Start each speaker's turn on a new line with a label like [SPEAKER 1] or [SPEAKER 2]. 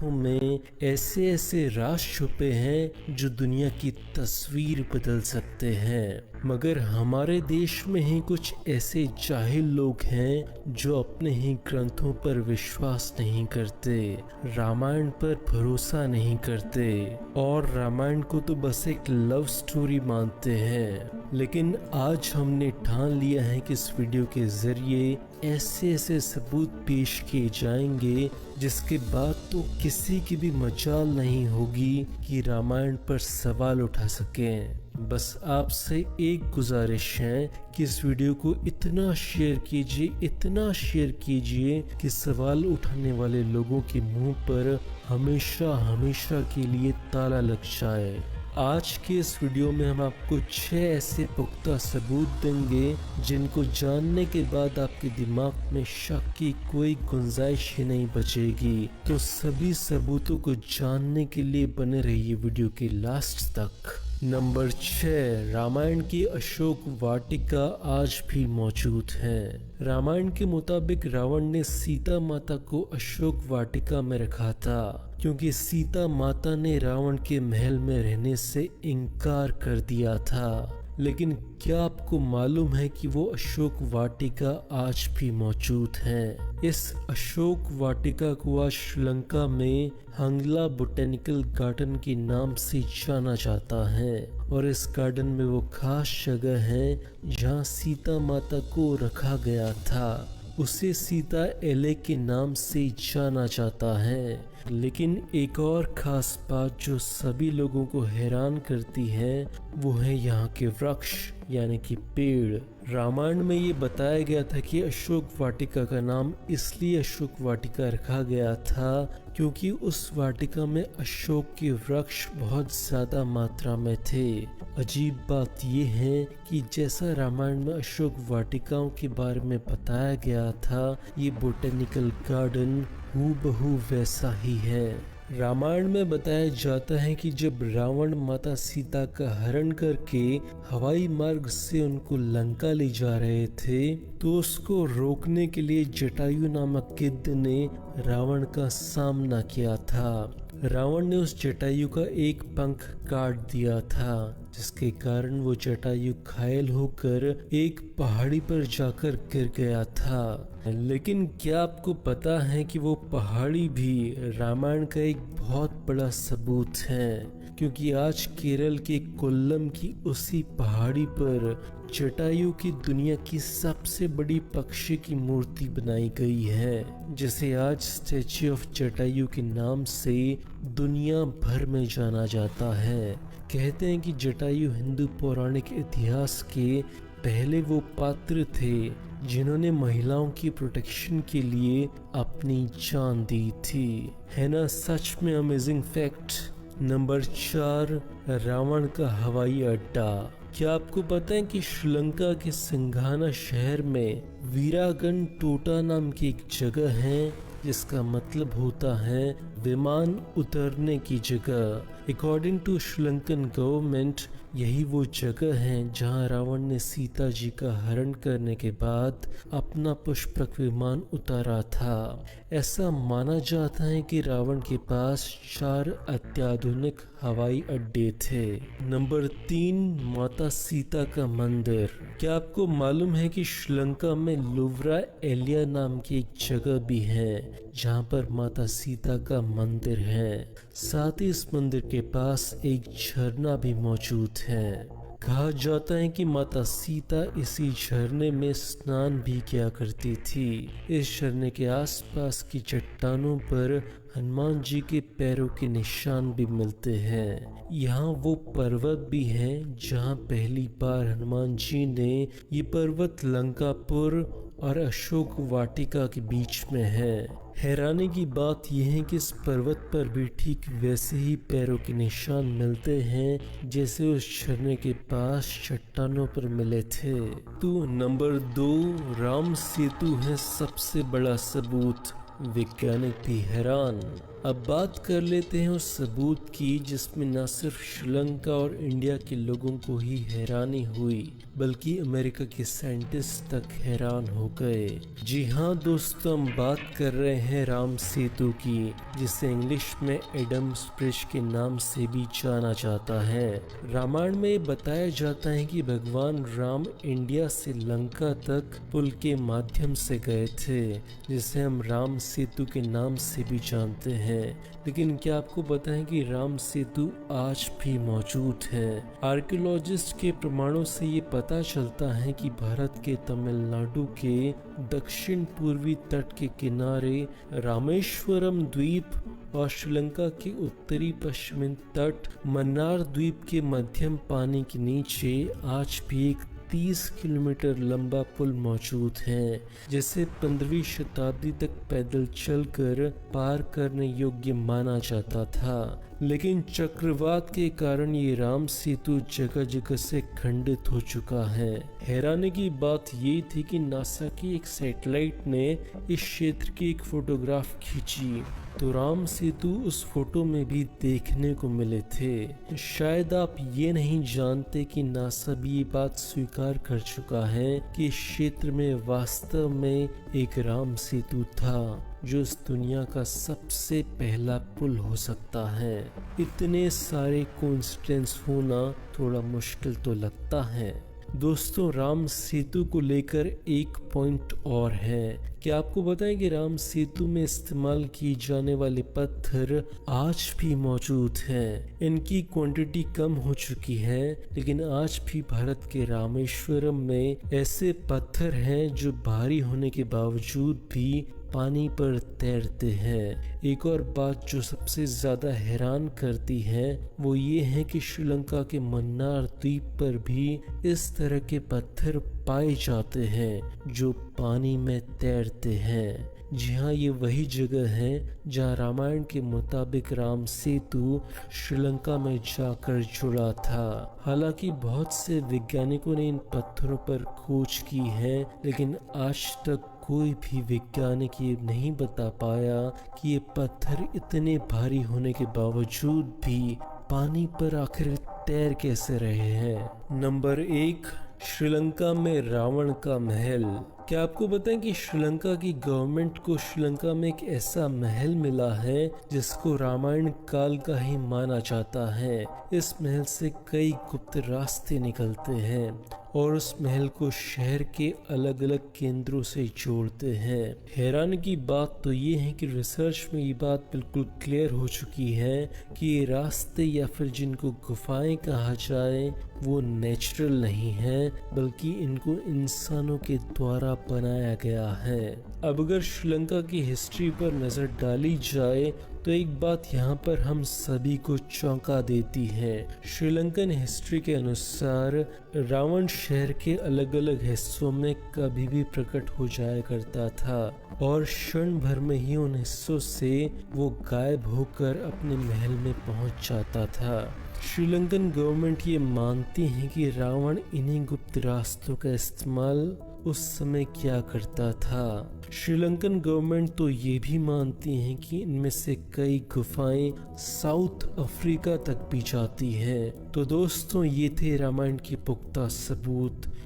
[SPEAKER 1] गुफों में ऐसे ऐसे राज छुपे हैं जो दुनिया की तस्वीर बदल सकते हैं। मगर हमारे देश में ही कुछ ऐसे जाहिल लोग हैं जो अपने ही ग्रंथों पर विश्वास नहीं करते, रामायण पर भरोसा नहीं करते और रामायण को तो बस एक लव स्टोरी मानते हैं। लेकिन आज हमने ठान लिया है कि इस वीडियो के जरिए ऐसे ऐसे सबूत पेश किए जाएंगे जिसके बाद तो किसी की भी मजाल नहीं होगी कि रामायण पर सवाल उठा सकें। बस आपसे एक गुजारिश है कि इस वीडियो को इतना शेयर कीजिए कि सवाल उठाने वाले लोगों के मुंह पर हमेशा हमेशा के लिए ताला लग जाए। आज के इस वीडियो में हम आपको 6 ऐसे पुख्ता सबूत देंगे जिनको जानने के बाद आपके दिमाग में शक की कोई गुंजाइश ही नहीं बचेगी। तो सभी सबूतों को जानने के लिए बने रहिए वीडियो के लास्ट तक। नंबर 6, रामायण की अशोक वाटिका आज भी मौजूद है। रामायण के मुताबिक रावण ने सीता माता को अशोक वाटिका में रखा था क्योंकि सीता माता ने रावण के महल में रहने से इनकार कर दिया था। लेकिन क्या आपको मालूम है कि वो अशोक वाटिका आज भी मौजूद है? इस अशोक वाटिका को आज श्रीलंका में हंगला बोटेनिकल गार्डन के नाम से जाना जाता है और इस गार्डन में वो खास जगह है जहाँ सीता माता को रखा गया था। उसे सीता एले के नाम से जाना जाता है। लेकिन एक और खास बात जो सभी लोगों को हैरान करती है वो है यहाँ के वृक्ष यानी कि पेड़। रामायण में ये बताया गया था कि अशोक वाटिका का नाम इसलिए अशोक वाटिका रखा गया था क्योंकि उस वाटिका में अशोक के वृक्ष बहुत ज्यादा मात्रा में थे। अजीब बात यह है कि जैसा रामायण में अशोक वाटिकाओं के बारे में बताया गया था, ये बोटेनिकल गार्डन हूबहू वैसा ही है। रामायण में बताया जाता है कि जब रावण माता सीता का हरण करके हवाई मार्ग से उनको लंका ले जा रहे थे तो उसको रोकने के लिए जटायु नामक गिद्ध ने रावण का सामना किया था। रावण ने उस जटायु का एक पंख काट दिया था जिसके कारण वो जटायु घायल होकर एक पहाड़ी पर जाकर गिर गया था। लेकिन क्या आपको पता है कि वो पहाड़ी भी रामायण का एक बहुत बड़ा सबूत है? क्योंकि आज केरल के कोल्लम की उसी पहाड़ी पर जटायु की दुनिया की सबसे बड़ी पक्षी की मूर्ति बनाई गई है जिसे आज स्टैच्यू ऑफ जटायु के नाम से दुनिया भर में जाना जाता है। कहते हैं कि जटायु हिंदू पौराणिक इतिहास के पहले वो पात्र थे जिन्होंने महिलाओं की प्रोटेक्शन के लिए अपनी जान दी थी। है ना सच में अमेजिंग फैक्ट। नंबर 4, रावण का हवाई अड्डा। क्या आपको पता है कि श्रीलंका के सिंघाना शहर में वीरागन टोटा नाम की एक जगह है जिसका मतलब होता है विमान उतरने की जगह। अकॉर्डिंग टू श्रीलंकन गवर्नमेंट यही वो जगह है जहां रावण ने सीता जी का हरण करने के बाद अपना पुष्पक विमान उतारा था। ऐसा माना जाता है कि रावण के पास 4 अत्याधुनिक हवाई अड्डे थे। नंबर 3, माता सीता का मंदिर। क्या आपको मालूम है कि श्रीलंका में लुव्रा एलिया नाम की एक जगह भी है जहां पर माता सीता का मंदिर है। साथ ही इस मंदिर के पास एक झरना भी मौजूद है। कहा जाता है कि माता सीता इसी झरने में स्नान भी किया करती थी। इस झरने के आसपास की चट्टानों पर हनुमान जी के पैरों के निशान भी मिलते हैं। यहाँ वो पर्वत भी है जहाँ पहली बार हनुमान जी ने ये पर्वत लंकापुर और अशोक वाटिका के बीच में है। हैरानी की बात यह है कि इस पर्वत पर भी ठीक वैसे ही पैरों के निशान मिलते हैं जैसे उस झरने के पास चट्टानों पर मिले थे। तो नंबर 2, राम सेतु है सबसे बड़ा सबूत। वैज्ञानिक भी हैरान। अब बात कर लेते हैं उस सबूत की जिसमें न सिर्फ श्रीलंका और इंडिया के लोगों को ही हैरानी हुई बल्कि अमेरिका के साइंटिस्ट तक हैरान हो गए। जी हाँ दोस्तों, हम बात कर रहे हैं राम सेतु की, जिसे इंग्लिश में एडम्स ब्रिज के नाम से भी जाना जाता है। रामायण में बताया जाता है कि भगवान राम इंडिया से लंका तक पुल के माध्यम से गए थे, जिसे हम राम सेतु के नाम से भी जानते हैं। लेकिन क्या आपको पता है कि राम सेतु आज भी मौजूद है? आर्कियोलॉजिस्ट के प्रमाणों से ये पता चलता है कि भारत के तमिलनाडु के दक्षिण पूर्वी तट के किनारे रामेश्वरम द्वीप और श्रीलंका के उत्तरी पश्चिमी तट मन्नार द्वीप के मध्यम पानी के नीचे आज भी एक 30 किलोमीटर लंबा पुल मौजूद है, जिसे 15वीं शताब्दी तक पैदल चलकर पार करने योग्य माना जाता था। लेकिन चक्रवात के कारण ये राम सेतु जगह जगह से खंडित हो चुका है। हैरानी की बात ये थी कि नासा की एक सैटेलाइट ने इस क्षेत्र की एक फोटोग्राफ खींची तो राम सेतु उस फोटो में भी देखने को मिले थे। शायद आप ये नहीं जानते कि नासा भी ये बात स्वीकार कर चुका है कि इस क्षेत्र में वास्तव में एक राम सेतु था, जो इस दुनिया का सबसे पहला पुल हो सकता है। इतने सारे कोइंसिडेंस होना थोड़ा मुश्किल तो लगता है। दोस्तों, राम सेतु को लेकर एक पॉइंट और है। क्या आपको पता है कि राम सेतु में इस्तेमाल किए जाने वाले पत्थर आज भी मौजूद हैं? इनकी क्वांटिटी कम हो चुकी है, लेकिन आज भी भारत के रामेश्वरम में ऐसे पत्थर हैं जो भारी होने के बावजूद भी पानी पर तैरते हैं। एक और बात जो सबसे ज्यादा हैरान करती है वो ये है कि श्रीलंका के मन्नार द्वीप पर भी इस तरह के पत्थर पाए जाते हैं जो पानी में तैरते हैं। जी हाँ, ये वही जगह है जहाँ रामायण के मुताबिक राम सेतु श्रीलंका में जाकर जुड़ा था। हालांकि बहुत से वैज्ञानिकों ने इन पत्थरों पर खोज की है, लेकिन आज तक कोई भी वैज्ञानिक ये नहीं बता पाया कि ये पत्थर इतने भारी होने के बावजूद भी पानी पर आखिर तैर कैसे रहे हैं। नंबर 1, श्रीलंका में रावण का महल। क्या आपको पता है कि श्रीलंका की गवर्नमेंट को श्रीलंका में एक ऐसा महल मिला है जिसको रामायण काल का ही माना जाता है। इस महल से कई गुप्त रास्ते निकलते हैं और उस महल को शहर के अलग अलग केंद्रों से जोड़ते हैं। हैरानी की बात तो ये है कि रिसर्च में ये बात बिल्कुल क्लियर हो चुकी है कि ये रास्ते या फिर जिनको गुफाएं कहा जाए वो नेचुरल नहीं है, बल्कि इनको इंसानों के द्वारा बनाया गया है। अब अगर श्रीलंका की हिस्ट्री पर नजर डाली जाए तो एक बात यहाँ पर हम सभी को चौंका देती है। श्रीलंकन हिस्ट्री के अनुसार रावण शहर के अलग अलग हिस्सों में कभी भी प्रकट हो जाया करता था और क्षण भर में ही उन हिस्सों से वो गायब होकर अपने महल में पहुंच जाता था। श्रीलंकन गवर्नमेंट ये मानती है कि रावण इन्हीं गुप्त रास्तों का इस्तेमाल उस समय किया करता था। श्रीलंकन गवर्नमेंट तो ये भी मानती है कि इनमें से कई गुफाएं साउथ अफ्रीका तक भी जाती हैं। तो दोस्तों, ये थे रामायण के पुख्ता सबूत